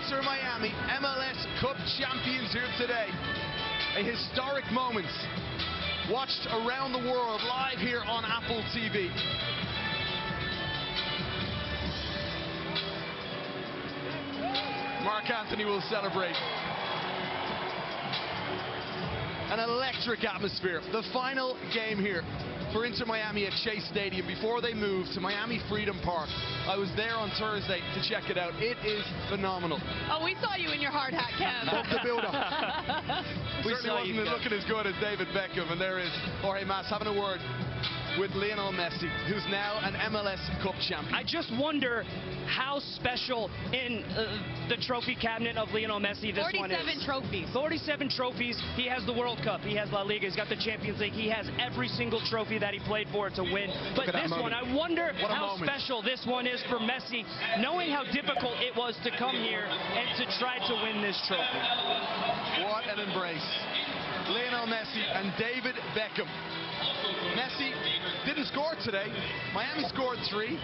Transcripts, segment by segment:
Inter Miami, MLS Cup champions here today. A historic moment watched around the world live here on Apple TV. Mark Anthony will celebrate. An electric atmosphere. The final game here for Inter Miami at Chase Stadium before they move to Miami Freedom Park. I was there on Thursday to check it out. It is phenomenal. Oh, we saw you in your hard hat, Kev. Off the build-up. Certainly wasn't looking as good as David Beckham, and there is Jorge Mas having a word with Lionel Messi, who's now an MLS Cup champion. I just wonder how special in the trophy cabinet of Lionel Messi this one is. 47 trophies. 47 trophies. He has the World Cup. He has La Liga. He's got the Champions League. He has every single trophy that he played for to win. But this one, I wonder how special this one is for Messi, knowing how difficult it was to come here and to try to win this trophy. What an embrace. Lionel Messi and David Beckham. Messi didn't score today. Miami scored 3.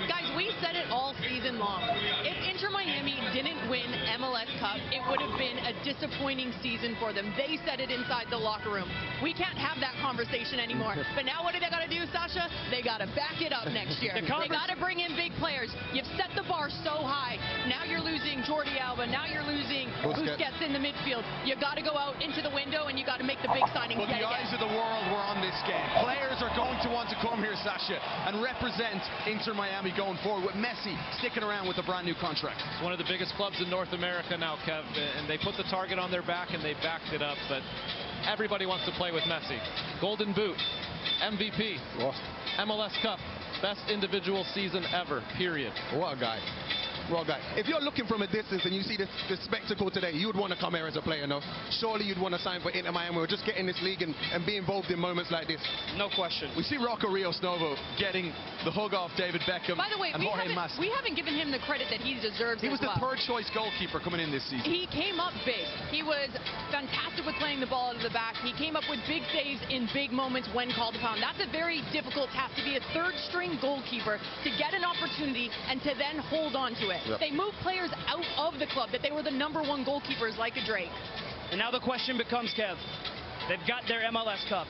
Guys, we said it all season long. If Inter Miami didn't win MLS Cup, it would have been a disappointing season for them. They said it inside the locker room. We can't have that conversation anymore. But now what do they got to do, Sasha? They got to back it up next year. They got to bring in big players. You've set the bar so high. Now you're losing Jordi Alba. Now you're losing Busquets in the midfield. You got to go out into the window and you got to make the big signings. But the eyes of the world were on this game. Players are going to want to come here, Sasha, and represent Inter Miami going forward, with Messi sticking around with a brand new contract. It's one of the biggest clubs in North America now, Kev, and they put the target on their back and they backed it up, but everybody wants to play with Messi. Golden Boot, MVP, MLS Cup, best individual season ever, period. What a guy. Well, guy, if you're looking from a distance and you see the spectacle today, you'd want to come here as a player, no? Surely you'd want to sign for Inter Miami or just get in this league and be involved in moments like this. No question. We see Rocco Rios Novo getting the hug off David Beckham. By the way, and we haven't given him the credit that he deserves. He was the third choice goalkeeper coming in this season. He came up big. He was fantastic with playing the ball out of the back. He came up with big saves in big moments when called upon. That's a very difficult task, to be a third-string goalkeeper, to get an opportunity and to then hold on to it. Yep. They moved players out of the club that they were the #1 goalkeepers like a Drake. And now the question becomes, Kev, they've got their MLS Cup.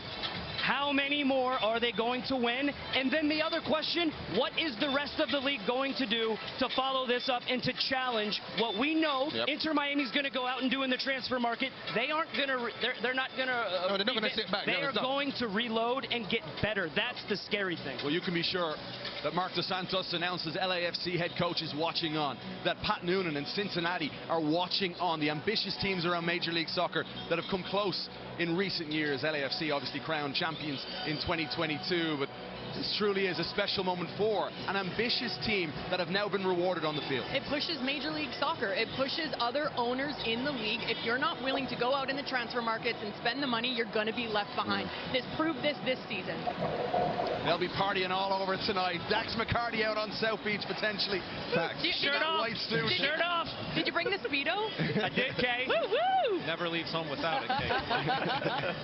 How many more are they going to win? And then the other question, what is the rest of the league going to do to follow this up and to challenge what we know Inter Miami's going to go out and do in the transfer market? They aren't going to, they're not going to... No, they're not going to sit back. They are going to reload and get better. That's the scary thing. Well, you can be sure that Mark Dos Santos announces LAFC head coach is watching on, that Pat Noonan and Cincinnati are watching on, the ambitious teams around Major League Soccer that have come close in recent years. LAFC obviously crowned champions in 2022, but this truly is a special moment for an ambitious team that have now been rewarded on the field. It pushes Major League Soccer. It pushes other owners in the league. If you're not willing to go out in the transfer markets and spend the money, you're going to be left behind. This proved this season. They'll be partying all over tonight. Dax McCarty out on South Beach potentially. Shirt off. White suit. Shirt off. Did you bring the Speedo? I did, Kay. Woo woo! Never leaves home without it, Kay.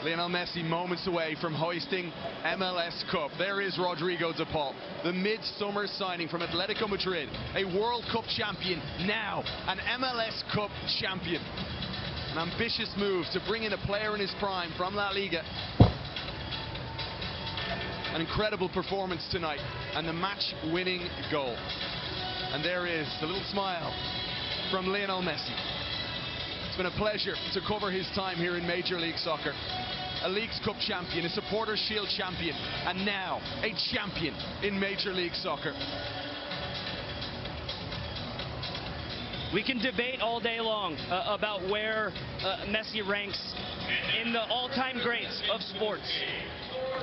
Lionel Messi moments away from hoisting MLS Cup. There is Rodrigo de Paul, the midsummer signing from Atletico Madrid, a World Cup champion, now an MLS Cup champion. An ambitious move to bring in a player in his prime from La Liga. An incredible performance tonight and the match-winning goal. And there is the little smile from Lionel Messi. It's been a pleasure to cover his time here in Major League Soccer. A Leagues Cup champion, a Supporters' Shield champion, and now a champion in Major League Soccer. We can debate all day long about where Messi ranks in the all-time greats of sports.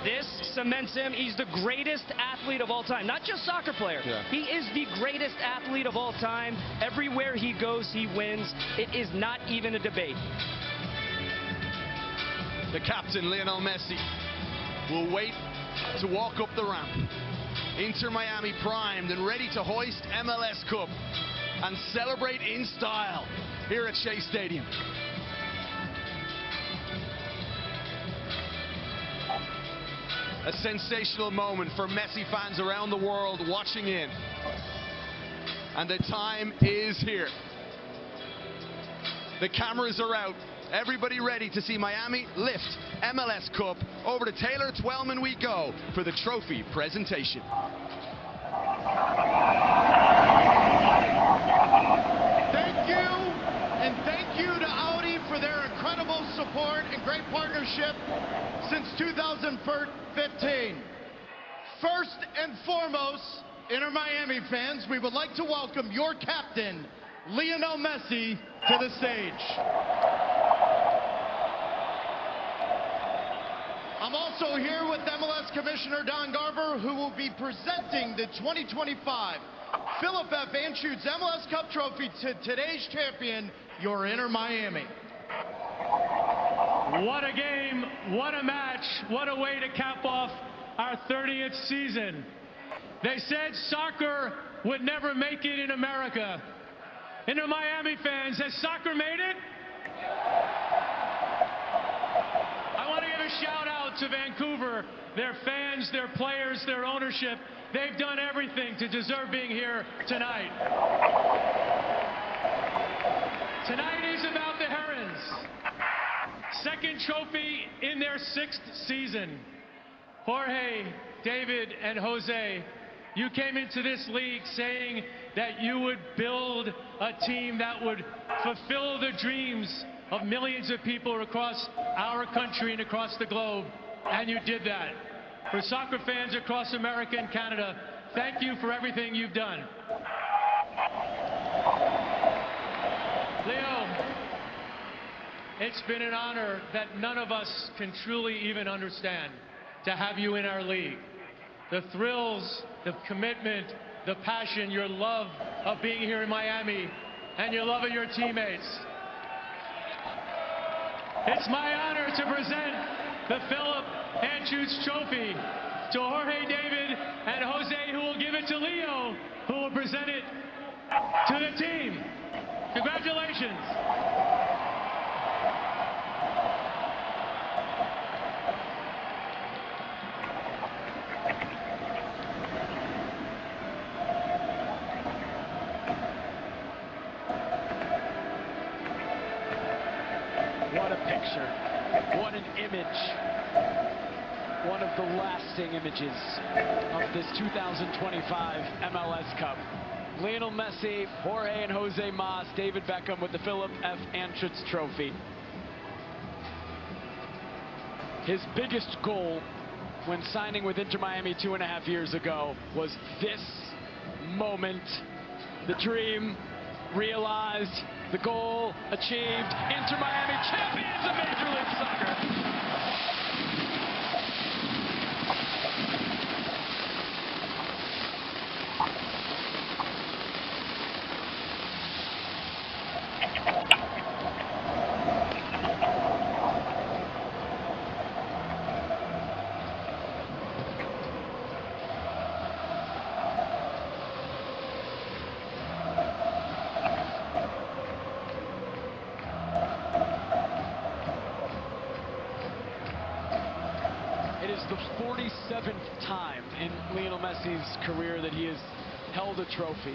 This cements him. He's the greatest athlete of all time. Not just soccer player. Yeah. He is the greatest athlete of all time. Everywhere he goes, he wins. It is not even a debate. The captain, Lionel Messi, will wait to walk up the ramp. Inter Miami primed and ready to hoist MLS Cup and celebrate in style here at Chase Stadium. A sensational moment for Messi fans around the world watching in. And the time is here. The cameras are out. Everybody ready to see Miami lift MLS Cup. Over to Taylor Twellman we go for the trophy presentation. Thank you, and thank you to Audi for their incredible support and great partnership since 2015. First and foremost, Inter Miami fans, we would like to welcome your captain, Lionel Messi, to the stage. I'm also here with MLS Commissioner Don Garber, who will be presenting the 2025 Philip F. Anschutz MLS Cup Trophy to today's champion, your Inter Miami. What a game, what a match, what a way to cap off our 30th season. They said soccer would never make it in America. Inter Miami fans, has soccer made it? I want to give a shout out to Vancouver, their fans, their players, their ownership. They've done everything to deserve being here tonight. Tonight is about the Herons. Second trophy in their 6th season. Jorge, David, and Jose, you came into this league saying that you would build a team that would fulfill the dreams of millions of people across our country and across the globe, and you did that. For soccer fans across America and Canada, thank you for everything you've done. Leo, it's been an honor that none of us can truly even understand to have you in our league. The thrills, the commitment, the passion, your love of being here in Miami, and your love of your teammates. It's my honor to present the Philip Anschutz Trophy to Jorge, David, and Jose, who will give it to Leo, who will present it to the team. Congratulations. What a picture, what an image, one of the lasting images of this 2025 MLS Cup. Lionel Messi, Jorge and Jose Mas, David Beckham with the Philip F. Anschutz Trophy. His biggest goal when signing with Inter Miami 2.5 years ago was this moment, the dream realized, the goal achieved. Inter Miami champions of Major League Soccer. It is the 47th time in Lionel Messi's career that he has held a trophy.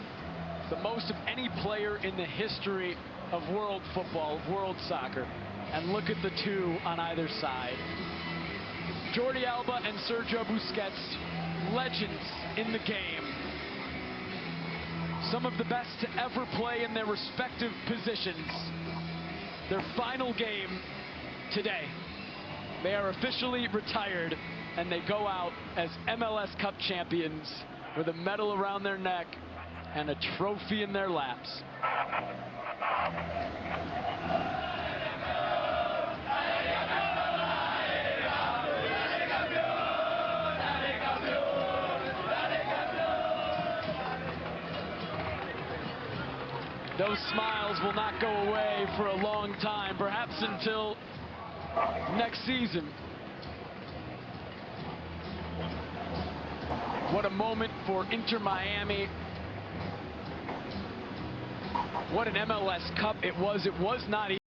The most of any player in the history of world football, of world soccer. And look at the two on either side. Jordi Alba and Sergio Busquets, legends in the game. Some of the best to ever play in their respective positions. Their final game today. They are officially retired, and they go out as MLS Cup champions with a medal around their neck and a trophy in their laps. Those smiles will not go away for a long time, perhaps until next season. What a moment for Inter Miami. What an MLS Cup it was. It was not easy.